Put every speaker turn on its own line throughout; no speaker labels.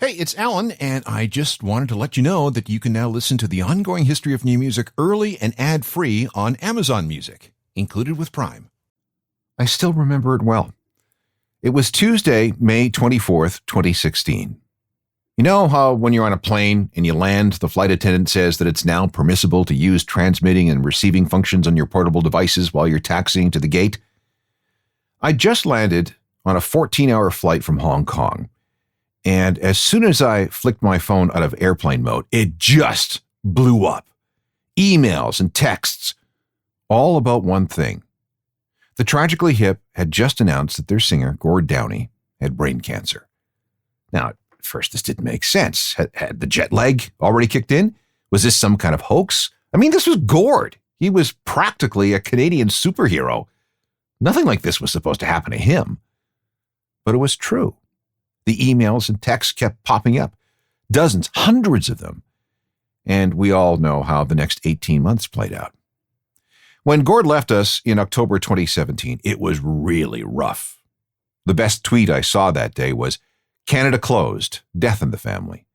Hey, it's Alan, and I just wanted to let you know that you can now listen to the ongoing history of new music early and ad-free on Amazon Music, included with Prime. I still remember it well. It was Tuesday, May 24th, 2016. You know how when you're on a plane and you land, the flight attendant says that it's now permissible to use transmitting and receiving functions on your portable devices while you're taxiing to the gate? I just landed on a 14-hour flight from Hong Kong. And as soon as I flicked my phone out of airplane mode, it just blew up. Emails and texts, all about one thing. The Tragically Hip had just announced that their singer, Gord Downie, had brain cancer. Now, at first, this didn't make sense. Had the jet lag already kicked in? Was this some kind of hoax? I mean, this was Gord. He was practically a Canadian superhero. Nothing like this was supposed to happen to him. But it was true. The emails and texts kept popping up. Dozens, hundreds of them. And we all know how the next 18 months played out. When Gord left us in October 2017, it was really rough. The best tweet I saw that day was, "Canada closed, death in the family."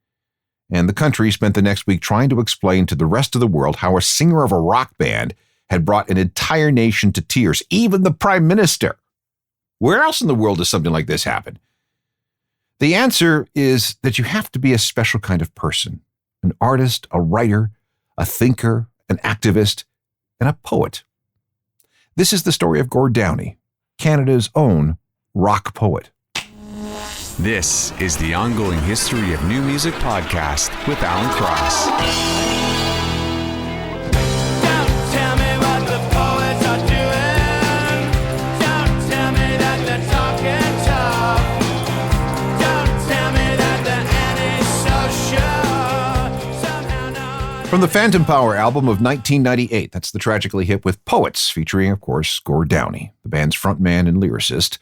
And the country spent the next week trying to explain to the rest of the world how a singer of a rock band had brought an entire nation to tears, even the Prime Minister. Where else in the world does something like this happen? The answer is that you have to be a special kind of person, an artist, a writer, a thinker, an activist, and a poet. This is the story of Gord Downie, Canada's own rock poet.
This is the Ongoing History of New Music podcast with Alan Cross.
From the Phantom Power album of 1998, that's the Tragically Hip with Poets, featuring, of course, Gord Downie, the band's frontman and lyricist,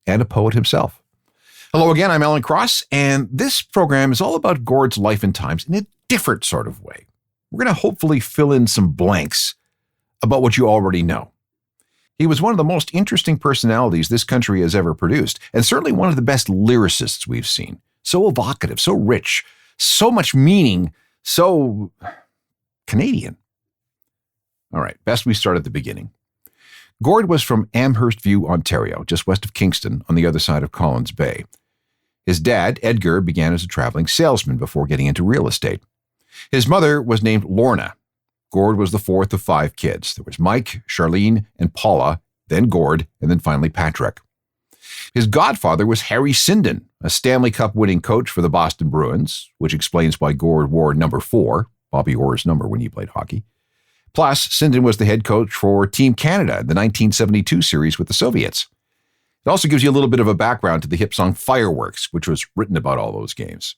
and a poet himself. Hello again, I'm Alan Cross, and this program is all about Gord's life and times in a different sort of way. We're going to hopefully fill in some blanks about what you already know. He was one of the most interesting personalities this country has ever produced, and certainly one of the best lyricists we've seen. So evocative, so rich, so much meaning, so Canadian. All right, best we start at the beginning. Gord was from Amherst View, Ontario, just west of Kingston, on the other side of Collins Bay. His dad, Edgar, began as a traveling salesman before getting into real estate. His mother was named Lorna. Gord was the fourth of 5 kids. There was Mike, Charlene, and Paula, then Gord, and then finally Patrick. His godfather was Harry Sinden, a Stanley Cup winning coach for the Boston Bruins, which explains why Gord wore number 4, Bobby Orr's number when he played hockey. Plus, Sinden was the head coach for Team Canada in the 1972 series with the Soviets. It also gives you a little bit of a background to the hip song Fireworks, which was written about all those games.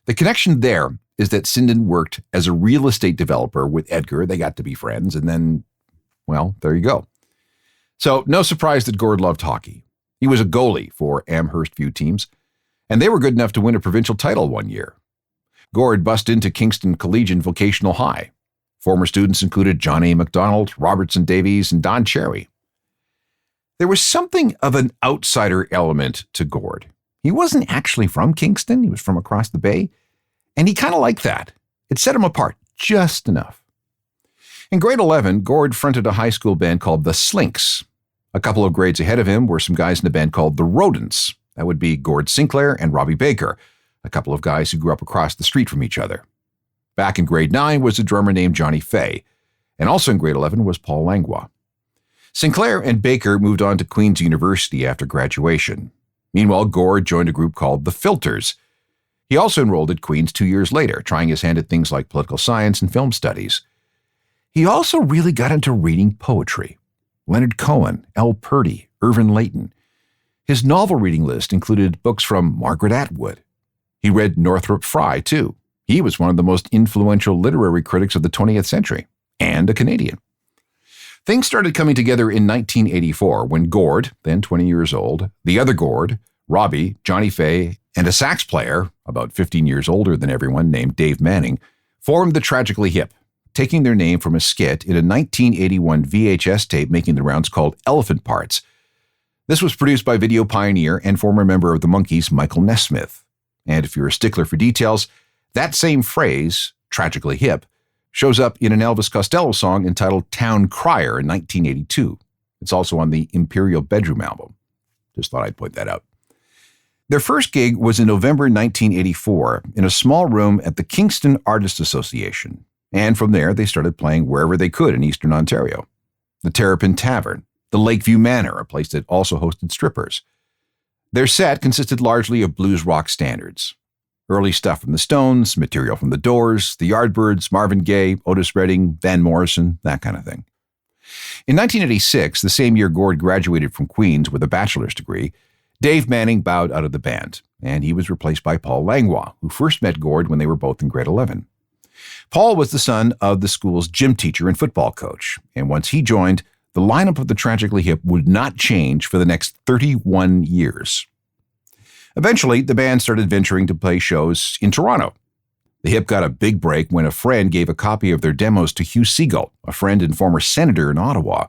The connection there is that Sinden worked as a real estate developer with Edgar. They got to be friends, and then, well, there you go. So, no surprise that Gord loved hockey. He was a goalie for Amherst View teams, and they were good enough to win a provincial title one year. Gord bussed into Kingston Collegiate Vocational High. Former students included John A. MacDonald, Robertson Davies, and Don Cherry. There was something of an outsider element to Gord. He wasn't actually from Kingston. He was from across the bay, and he kind of liked that. It set him apart just enough. In grade 11, Gord fronted a high school band called the Slinks. A couple of grades ahead of him were some guys in a band called the Rodents. That would be Gord Sinclair and Robbie Baker, a couple of guys who grew up across the street from each other. Back in grade 9 was a drummer named Johnny Fay, and also in grade 11 was Paul Langlois. Sinclair and Baker moved on to Queen's University after graduation. Meanwhile, Gord joined a group called the Filters. He also enrolled at Queen's 2 years later, trying his hand at things like political science and film studies. He also really got into reading poetry. Leonard Cohen, L. Purdy, Irvin Layton. His novel reading list included books from Margaret Atwood. He read Northrop Frye, too. He was one of the most influential literary critics of the 20th century, and a Canadian. Things started coming together in 1984 when Gord, then 20 years old, the other Gord, Robbie, Johnny Fay, and a sax player, about 15 years older than everyone, named Dave Manning, formed the Tragically Hip, taking their name from a skit in a 1981 VHS tape making the rounds called Elephant Parts. This was produced by video pioneer and former member of the Monkees, Michael Nesmith. And if you're a stickler for details, that same phrase, tragically hip, shows up in an Elvis Costello song entitled Town Crier in 1982. It's also on the Imperial Bedroom album. Just thought I'd point that out. Their first gig was in November 1984 in a small room at the Kingston Artists Association. And from there, they started playing wherever they could in Eastern Ontario. The Terrapin Tavern, the Lakeview Manor, a place that also hosted strippers. Their set consisted largely of blues rock standards. Early stuff from the Stones, material from the Doors, the Yardbirds, Marvin Gaye, Otis Redding, Van Morrison, that kind of thing. In 1986, the same year Gord graduated from Queen's with a bachelor's degree, Dave Manning bowed out of the band, and he was replaced by Paul Langlois, who first met Gord when they were both in grade 11. Paul was the son of the school's gym teacher and football coach, and once he joined, the lineup of the Tragically Hip would not change for the next 31 years. Eventually, the band started venturing to play shows in Toronto. The Hip got a big break when a friend gave a copy of their demos to Hugh Segal, a friend and former senator in Ottawa.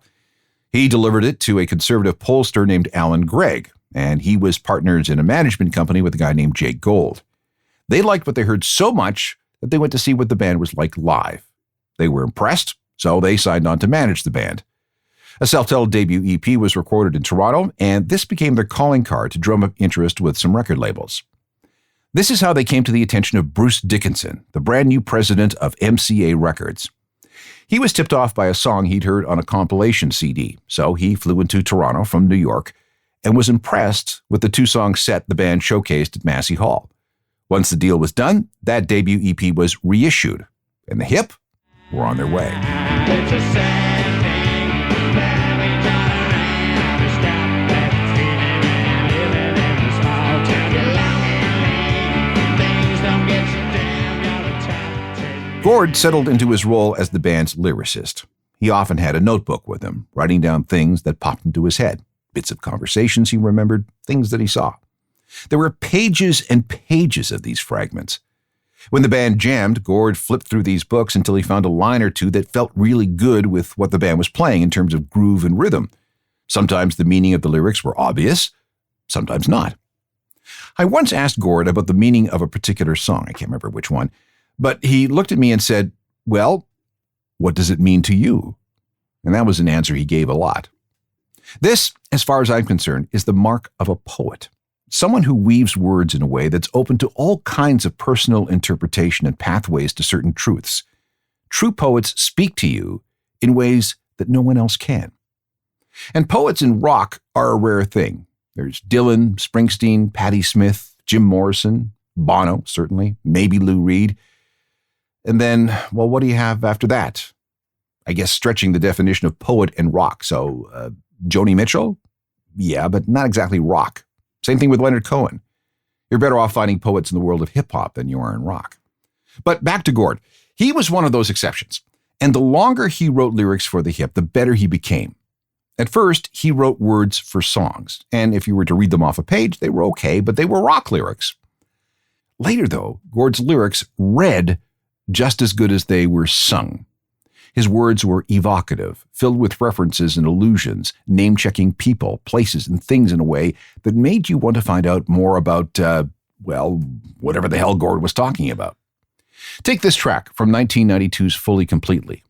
He delivered it to a conservative pollster named Alan Gregg, and he was partners in a management company with a guy named Jake Gold. They liked what they heard so much that they went to see what the band was like live. They were impressed, so they signed on to manage the band. A self-titled debut EP was recorded in Toronto, and this became their calling card to drum up interest with some record labels. This is how they came to the attention of Bruce Dickinson, the brand new president of MCA Records. He was tipped off by a song he'd heard on a compilation CD, so he flew into Toronto from New York and was impressed with the two-song set the band showcased at Massey Hall. Once the deal was done, that debut EP was reissued, and the Hip were on their way. Gord settled into his role as the band's lyricist. He often had a notebook with him, writing down things that popped into his head, bits of conversations he remembered, things that he saw. There were pages and pages of these fragments. When the band jammed, Gord flipped through these books until he found a line or two that felt really good with what the band was playing in terms of groove and rhythm. Sometimes the meaning of the lyrics were obvious, sometimes not. I once asked Gord about the meaning of a particular song, I can't remember which one, but he looked at me and said, "Well, what does it mean to you?" And that was an answer he gave a lot. This, as far as I'm concerned, is the mark of a poet. Someone who weaves words in a way that's open to all kinds of personal interpretation and pathways to certain truths. True poets speak to you in ways that no one else can. And poets in rock are a rare thing. There's Dylan, Springsteen, Patti Smith, Jim Morrison, Bono, certainly, maybe Lou Reed. And then, well, what do you have after that? I guess stretching the definition of poet and rock. So, Joni Mitchell? Yeah, but not exactly rock. Same thing with Leonard Cohen. You're better off finding poets in the world of hip-hop than you are in rock. But back to Gord. He was one of those exceptions. And the longer he wrote lyrics for the Hip, the better he became. At first, he wrote words for songs. And if you were to read them off a page, they were okay, but they were rock lyrics. Later, though, Gord's lyrics read just as good as they were sung. His words were evocative, filled with references and allusions, name-checking people, places, and things in a way that made you want to find out more about, whatever the hell Gord was talking about. Take this track from 1992's Fully Completely.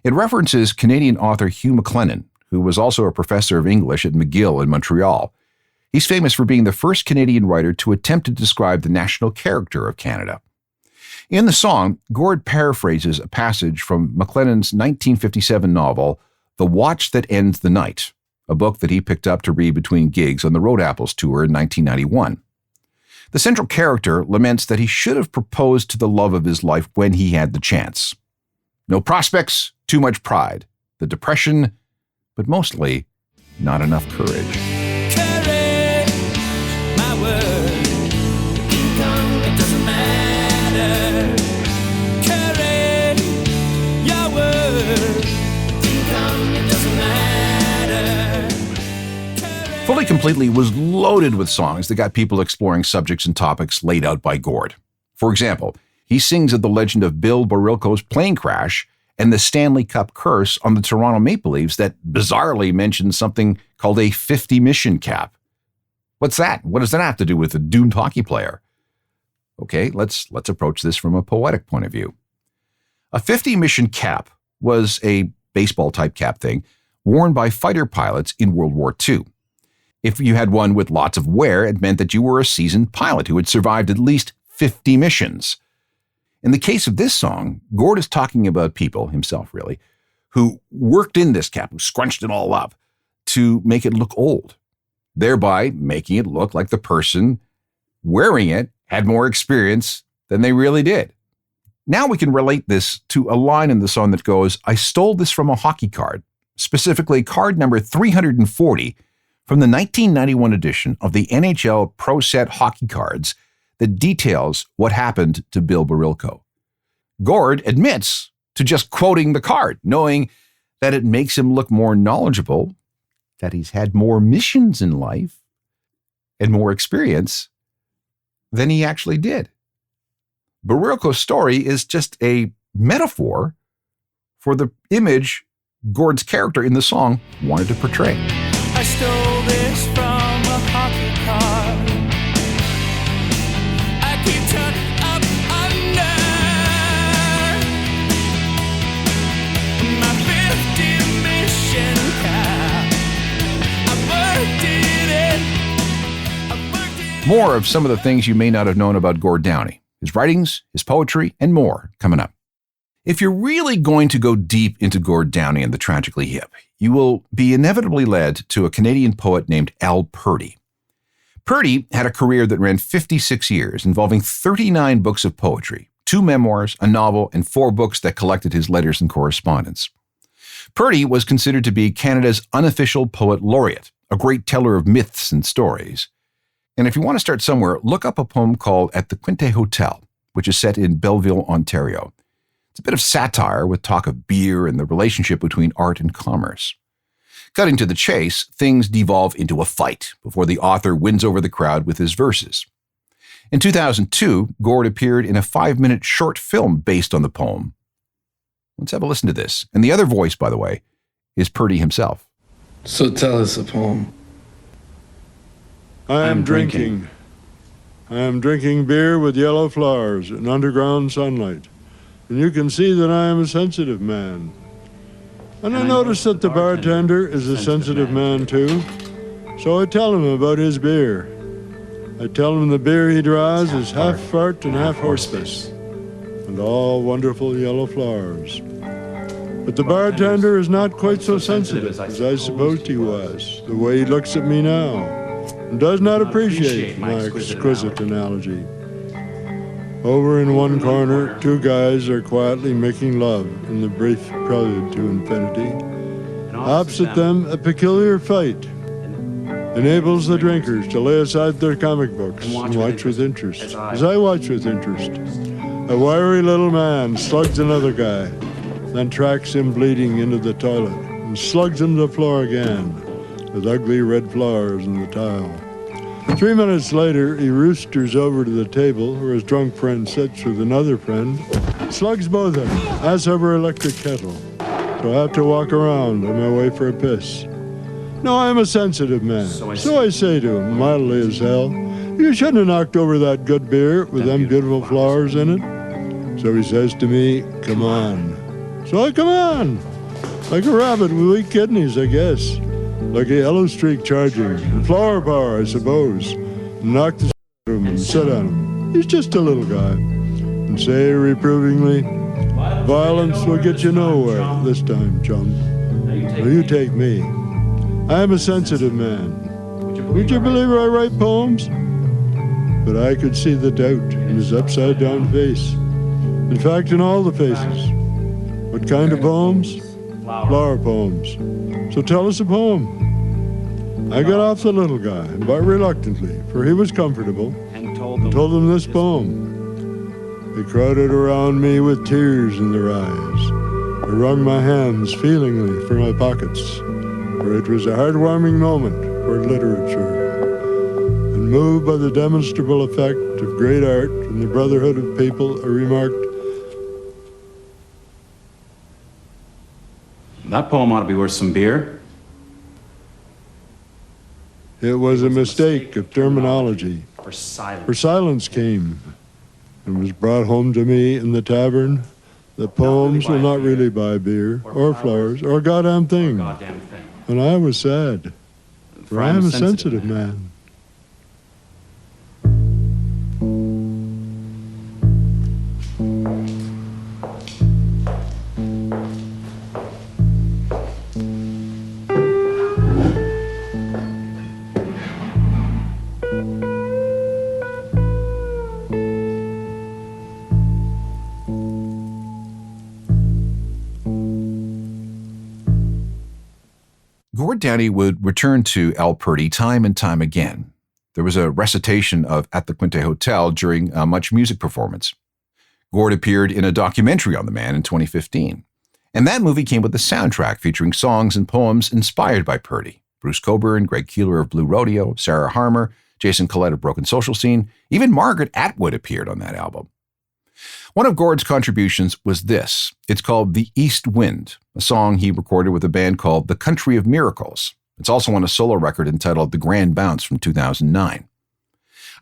It references Canadian author Hugh MacLennan, who was also a professor of English at McGill in Montreal. He's famous for being the first Canadian writer to attempt to describe the national character of Canada. In the song, Gord paraphrases a passage from MacLennan's 1957 novel, The Watch That Ends the Night, a book that he picked up to read between gigs on the Road Apples tour in 1991. The central character laments that he should have proposed to the love of his life when he had the chance. No prospects, too much pride, the depression, but mostly not enough courage.
Courage, my word, income, it doesn't matter. Courage, your word, income, it doesn't matter. Courage.
Fully Completely was loaded with songs that got people exploring subjects and topics laid out by Gord. For example, he sings of the legend of Bill Barilko's plane crash and the Stanley Cup curse on the Toronto Maple Leafs that bizarrely mentions something called a 50 mission cap. What's that? What does that have to do with a doomed hockey player? Okay, let's approach this from a poetic point of view. A 50-mission cap was a baseball-type cap thing worn by fighter pilots in World War II. If you had one with lots of wear, it meant that you were a seasoned pilot who had survived at least 50 missions. In the case of this song, Gord is talking about people, himself really, who worked in this cap, who scrunched it all up to make it look old, thereby making it look like the person wearing it had more experience than they really did. Now we can relate this to a line in the song that goes, "I stole this from a hockey card," specifically card number 340 from the 1991 edition of the NHL Pro Set hockey cards that details what happened to Bill Barilko. Gord admits to just quoting the card, knowing that it makes him look more knowledgeable, that he's had more missions in life and more experience than he actually did. Barilko's story is just a metaphor for the image Gord's character in the song wanted to portray.
I stole this from a hockey card. I keep turning up under my 50 mission cap. I worked it.
More of some of the things you may not have known about Gord Downie, his writings, his poetry, and more coming up. If you're really going to go deep into Gord Downie and the Tragically Hip, you will be inevitably led to a Canadian poet named Al Purdy. Purdy had a career that ran 56 years, involving 39 books of poetry, 2 memoirs, a novel, and 4 books that collected his letters and correspondence. Purdy was considered to be Canada's unofficial poet laureate, a great teller of myths and stories. And if you want to start somewhere, look up a poem called At the Quinte Hotel, which is set in Belleville, Ontario. It's a bit of satire with talk of beer and the relationship between art and commerce. Cutting to the chase, things devolve into a fight before the author wins over the crowd with his verses. In 2002, Gord appeared in a 5-minute short film based on the poem. Let's have a listen to this. And the other voice, by the way, is Purdy himself.
So tell us a poem. I am drinking beer with yellow flowers in underground sunlight. And you can see that I am a sensitive man. And I notice that the bartender is a sensitive man too. So I tell him about his beer. I tell him the beer he draws is half fart and half horse piss, and all wonderful yellow flowers. But the bartender is not quite so sensitive as I supposed he was, the way he looks at me now, and does not appreciate my exquisite analogy. Over in one corner, 2 guys are quietly making love in the brief prelude to infinity. Opposite them, a peculiar fight enables the drinkers to lay aside their comic books and watch with interest. As I watch with interest, a wiry little man slugs another guy, then tracks him bleeding into the toilet and slugs him to the floor again with ugly red flowers in the tile. 3 minutes later, he roosters over to the table where his drunk friend sits with another friend, slugs both of them, as over electric kettle. So I have to walk around on my way for a piss. No, I'm a sensitive man. So I say to him, mildly as hell, you shouldn't have knocked over that good beer with them beautiful flowers in it. So he says to me, come on. So I come on. Like a rabbit with weak kidneys, I guess. Like a yellow streak charging, and flower power, I suppose. Knock the shit out of him and sit on him. He's just a little guy. And say reprovingly, violence will get you nowhere this time, chum. Now you take me. I am a sensitive man. Would you believe I write poems? But I could see the doubt in his upside-down face. In fact, in all the faces. What kind of poems? Flower poems. So tell us a poem. I got off the little guy, but reluctantly, for he was comfortable, and told them this poem. They crowded around me with tears in their eyes. I wrung my hands feelingly for my pockets, for it was a heartwarming moment for literature. And moved by the demonstrable effect of great art and the brotherhood of people, I remarked,
that poem ought to be worth some beer.
It was a mistake of terminology.
For silence.
For silence came, It was brought home to me in the tavern that poems will not really buy beer or flowers or a goddamn thing. And I was sad, for I am a sensitive man.
Gord Downie would return to El Purdy time and time again. There was a recitation of At the Quinte Hotel during a Much Music performance. Gord appeared in a documentary on the man in 2015. And that movie came with a soundtrack featuring songs and poems inspired by Purdy. Bruce Cockburn, Greg Keeler of Blue Rodeo, Sarah Harmer, Jason Collette of Broken Social Scene, even Margaret Atwood appeared on that album. One of Gord's contributions was this. It's called The East Wind, a song he recorded with a band called The Country of Miracles. It's also on a solo record entitled The Grand Bounce from 2009.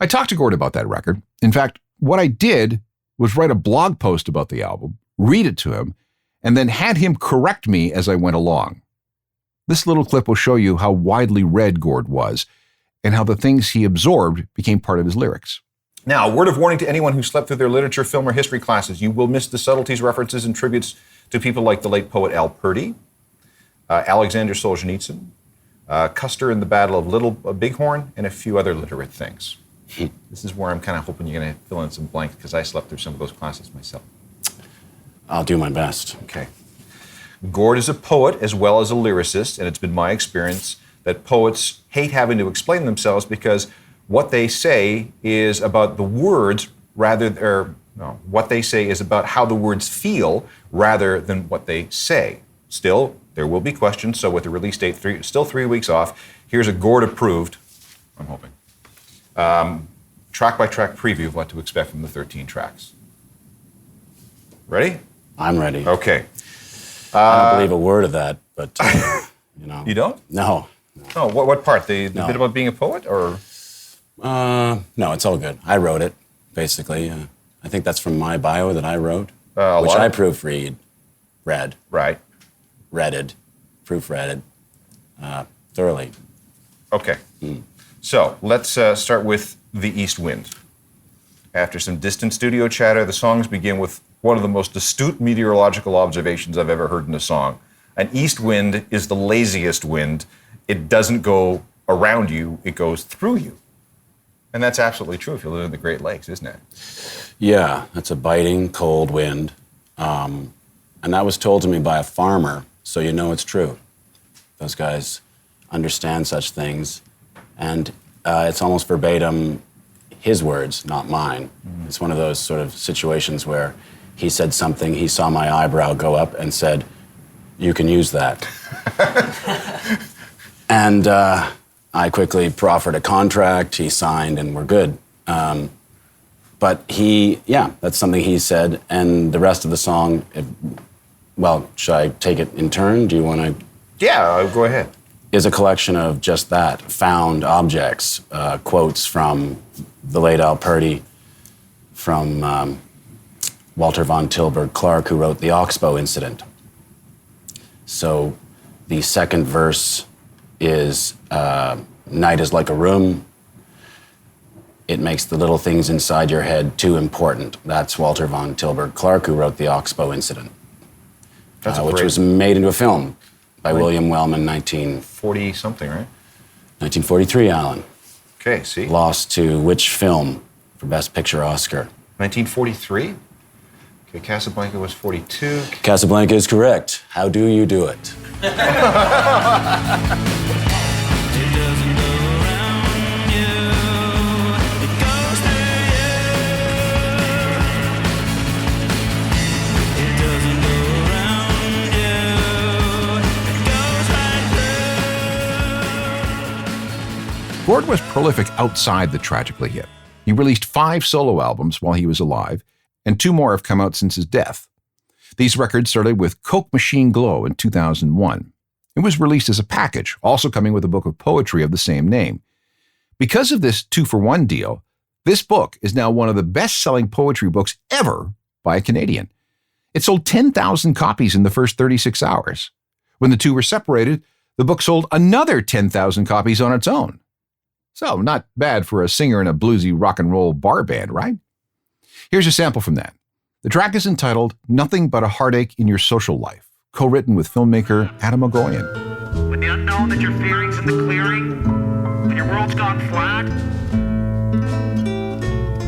I talked to Gord about that record. In fact, what I did was write a blog post about the album, read it to him, and then had him correct me as I went along. This little clip will show you how widely read Gord was and how the things he absorbed became part of his lyrics. Now, a word of warning to anyone who slept through their literature, film, or history classes. You will miss the subtleties, references, and tributes to people like the late poet Al Purdy, Alexander Solzhenitsyn, Custer in the Battle of Little Bighorn, and a few other literate things. This is where I'm kind of hoping you're going to fill in some blanks, because I slept through some of those classes myself.
I'll do my best.
Okay. Gord is a poet as well as a lyricist, and it's been my experience that poets hate having to explain themselves because what they say is about the words what they say is about how the words feel rather than what they say. Still, there will be questions, so with the release date still 3 weeks off, here's a Gord-approved, I'm hoping, track-by-track preview of what to expect from the 13 tracks. Ready?
I'm ready.
Okay.
I don't believe a word of that, but, you know.
You don't?
No.
Oh, what part? The bit about being a poet, or?
No, it's all good. I wrote it, basically. I think that's from my bio that I wrote, which I proofread, read, proofreaded thoroughly.
Okay. So let's start with The East Wind. After some distant studio chatter, the songs begin with one of the most astute meteorological observations I've ever heard in a song. An east wind is the laziest wind. It doesn't go around you, it goes through you. And that's absolutely true if you live in the Great Lakes, isn't it?
Yeah, that's a biting, cold wind. And that was told to me by a farmer, so you know it's true. Those guys understand such things. And it's almost verbatim his words, not mine. It's one of those sort of situations where he said something, he saw my eyebrow go up and said, "You can use that." And I quickly proffered a contract, he signed, and we're good. But that's something he said, and the rest of the song, should I take it in turn? Do you want to?
Yeah, go ahead.
Is a collection of just that, found objects, quotes from the late Al Purdy, from Walter von Tilburg Clark, who wrote the Oxbow Incident. So the second verse is, night is like a room. It makes the little things inside your head too important. That's Walter von Tilburg Clark, who wrote the Oxbow Incident, which was made into a film by William Wellman,
1940-something, right?
1943, Alan.
Okay, see?
Lost to which film for Best Picture Oscar?
1943? Okay, Casablanca was 42.
Casablanca is correct. How do you do it?
Gord was prolific outside the tragically hit. He released 5 solo albums while he was alive, and 2 more have come out since his death. These records started with Coke Machine Glow in 2001. It was released as a package, also coming with a book of poetry of the same name. Because of this 2-for-1 deal, This book is now one of the best-selling poetry books ever by a Canadian. It sold 10,000 copies in the first 36 hours. When the two were separated, the book sold another 10,000 copies on its own. So, not bad for a singer in a bluesy rock and roll bar band, right? Here's a sample from that. The track is entitled Nothing But a Heartache in Your Social Life, co-written with filmmaker Adam Ogoyan.
When the unknown that you're fearing's in the clearing, when your world's gone flat,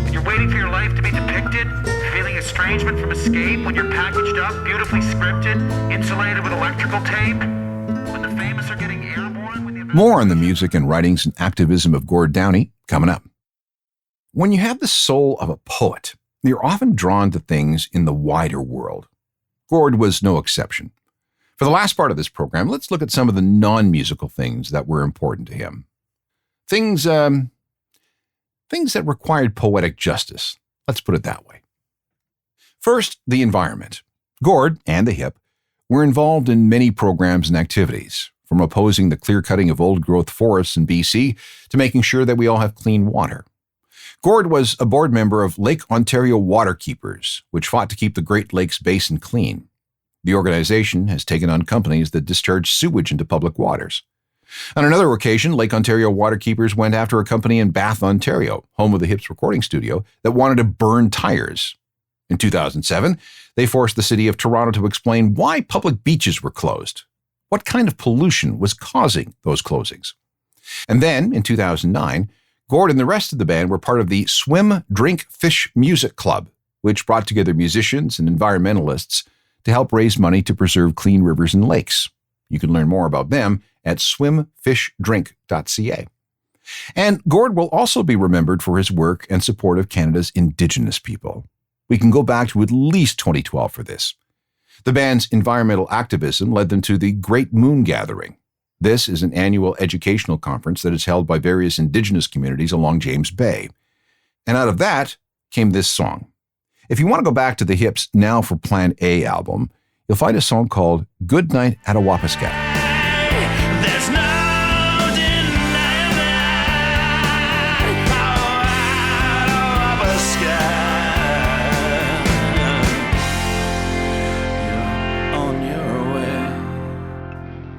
when you're waiting for your life to be depicted, feeling estrangement from escape, when you're packaged up, beautifully scripted, insulated with electrical tape, when the famous are getting airborne, when the
More on the music and writings and activism of Gord Downie coming up. When you have the soul of a poet, you're often drawn to things in the wider world. Gord was no exception. For the last part of this program, let's look at some of the non-musical things that were important to him. Things that required poetic justice. Let's put it that way. First, the environment. Gord and the Hip were involved in many programs and activities, from opposing the clear-cutting of old-growth forests in BC to making sure that we all have clean water. Gord was a board member of Lake Ontario Waterkeepers, which fought to keep the Great Lakes Basin clean. The organization has taken on companies that discharge sewage into public waters. On another occasion, Lake Ontario Waterkeepers went after a company in Bath, Ontario, home of the Hips recording studio, that wanted to burn tires. In 2007, they forced the city of Toronto to explain why public beaches were closed. What kind of pollution was causing those closings? And then, in 2009, Gord and the rest of the band were part of the Swim, Drink, Fish Music Club, which brought together musicians and environmentalists to help raise money to preserve clean rivers and lakes. You can learn more about them at swimfishdrink.ca. And Gord will also be remembered for his work and support of Canada's Indigenous people. We can go back to at least 2012 for this. The band's environmental activism led them to the Great Moon Gathering. This is an annual educational conference that is held by various Indigenous communities along James Bay. And out of that came this song. If you want to go back to the Hips' Now for Plan A album, you'll find a song called Good Night Attawapiskat.
There's no denying that. You're on your way.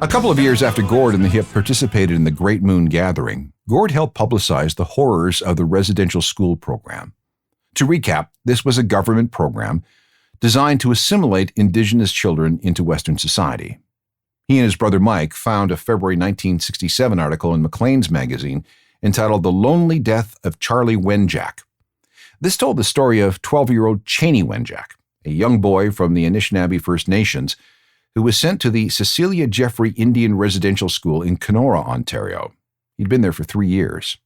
A couple of years after Gord and the Hip participated in the Great Moon Gathering, Gord helped publicize the horrors of the residential school program. To recap, this was a government program designed to assimilate Indigenous children into Western society. He and his brother Mike found a February 1967 article in Maclean's magazine entitled The Lonely Death of Charlie Wenjack. This told the story of 12-year-old Cheney Wenjack, a young boy from the Anishinaabe First Nations who was sent to the Cecilia Jeffrey Indian Residential School in Kenora, Ontario. He'd been there for 3 years.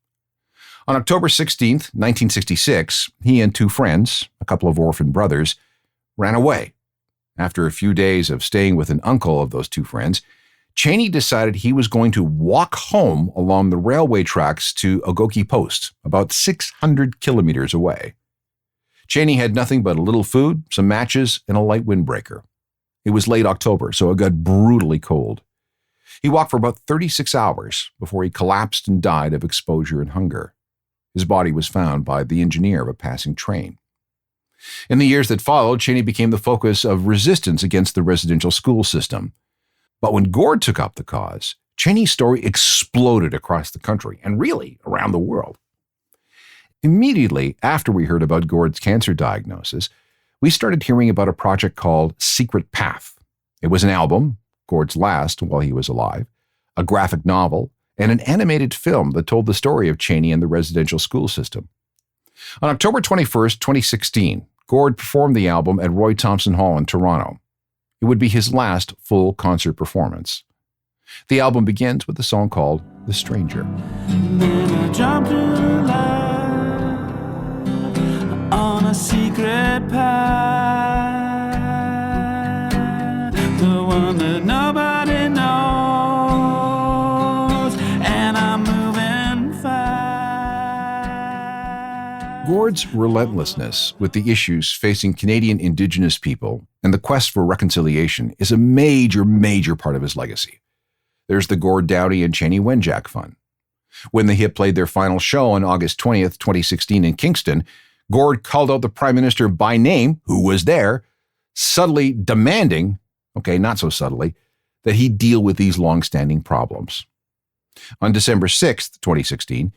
On October 16, 1966, he and two friends, a couple of orphan brothers, ran away. After a few days of staying with an uncle of those two friends, Cheney decided he was going to walk home along the railway tracks to Ogoki Post, about 600 kilometers away. Cheney had nothing but a little food, some matches, and a light windbreaker. It was late October, so it got brutally cold. He walked for about 36 hours before he collapsed and died of exposure and hunger. His body was found by the engineer of a passing train. In the years that followed, Cheney became the focus of resistance against the residential school system. But when Gord took up the cause, Cheney's story exploded across the country and really around the world. Immediately after we heard about Gord's cancer diagnosis, we started hearing about a project called Secret Path. It was an album, Gord's last while he was alive, a graphic novel, and an animated film that told the story of Cheney and the residential school system. On October 21st, 2016, Gord performed the album at Roy Thompson Hall in Toronto. It would be his last full concert performance. The album begins with a song called The Stranger.
Then I jumped in line on a secret path, the one that nobody knows, and I'm moving fast.
Gord's relentlessness with the issues facing Canadian Indigenous people and the quest for reconciliation is a major part of his legacy. There's the Gord Downie and Cheney Wenjack Fund. When the hit played their final show on August 20th, 2016 in Kingston, Gord called out the Prime Minister by name, who was there, subtly demanding, okay, not so subtly, that he deal with these long-standing problems. On December 6th, 2016,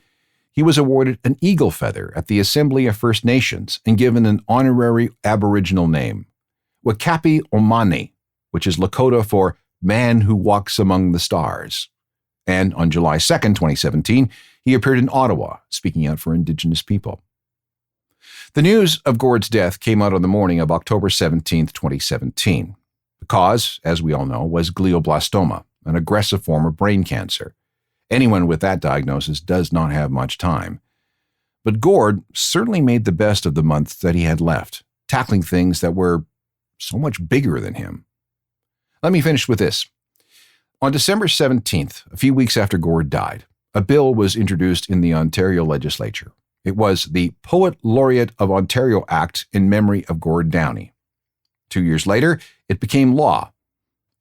he was awarded an eagle feather at the Assembly of First Nations and given an honorary Aboriginal name, Wakapi Omani, which is Lakota for man who walks among the stars. And on July 2nd, 2017, he appeared in Ottawa, speaking out for Indigenous people. The news of Gord's death came out on the morning of October 17th, 2017. The cause, as we all know, was glioblastoma, an aggressive form of brain cancer. Anyone with that diagnosis does not have much time. But Gord certainly made the best of the months that he had left, tackling things that were so much bigger than him. Let me finish with this. On December 17th, a few weeks after Gord died, a bill was introduced in the Ontario legislature. It was the Poet Laureate of Ontario Act in memory of Gord Downie. 2 years later, it became law,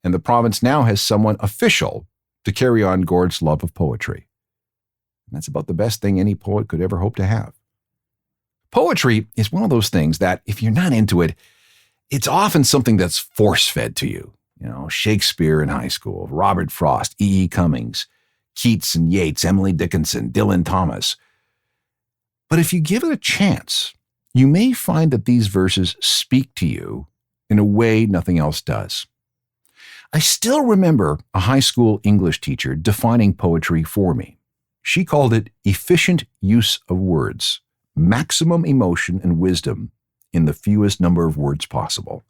and the province now has someone official to carry on Gord's love of poetry. And that's about the best thing any poet could ever hope to have. Poetry is one of those things that, if you're not into it, it's often something that's force-fed to you. You know, Shakespeare in high school, Robert Frost, E.E. Cummings, Keats and Yeats, Emily Dickinson, Dylan Thomas. But if you give it a chance, you may find that these verses speak to you in a way nothing else does. I still remember a high school English teacher defining poetry for me. She called it efficient use of words, maximum emotion and wisdom in the fewest number of words possible.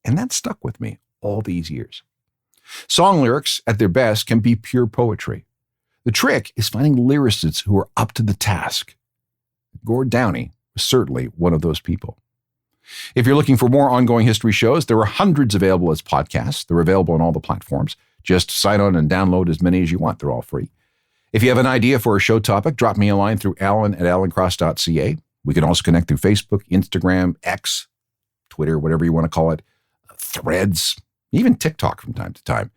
And that stuck with me all these years. Song lyrics, at their best, can be pure poetry. The trick is finding lyricists who are up to the task. Gord Downie was certainly one of those people. If you're looking for more ongoing history shows, there are hundreds available as podcasts. They're available on all the platforms. Just sign on and download as many as you want. They're all free. If you have an idea for a show topic, drop me a line through alan@alancross.ca. We can also connect through Facebook, Instagram, X, Twitter, whatever you want to call it, Threads, even TikTok from time to time.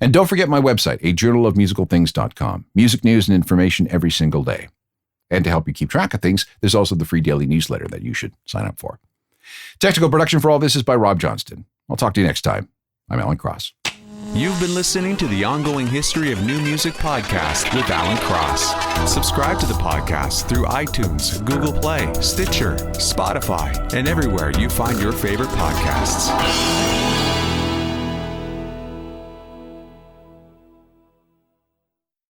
And don't forget my website, ajournalofmusicalthings.com. Music news and information every single day. And to help you keep track of things, there's also the free daily newsletter that you should sign up for. Technical production for all this is by Rob Johnston. I'll talk to you next time. I'm Alan Cross.
You've been listening to the Ongoing History of New Music podcast with Alan Cross. Subscribe to the podcast through iTunes, Google Play, Stitcher, Spotify, and everywhere you find your favorite podcasts.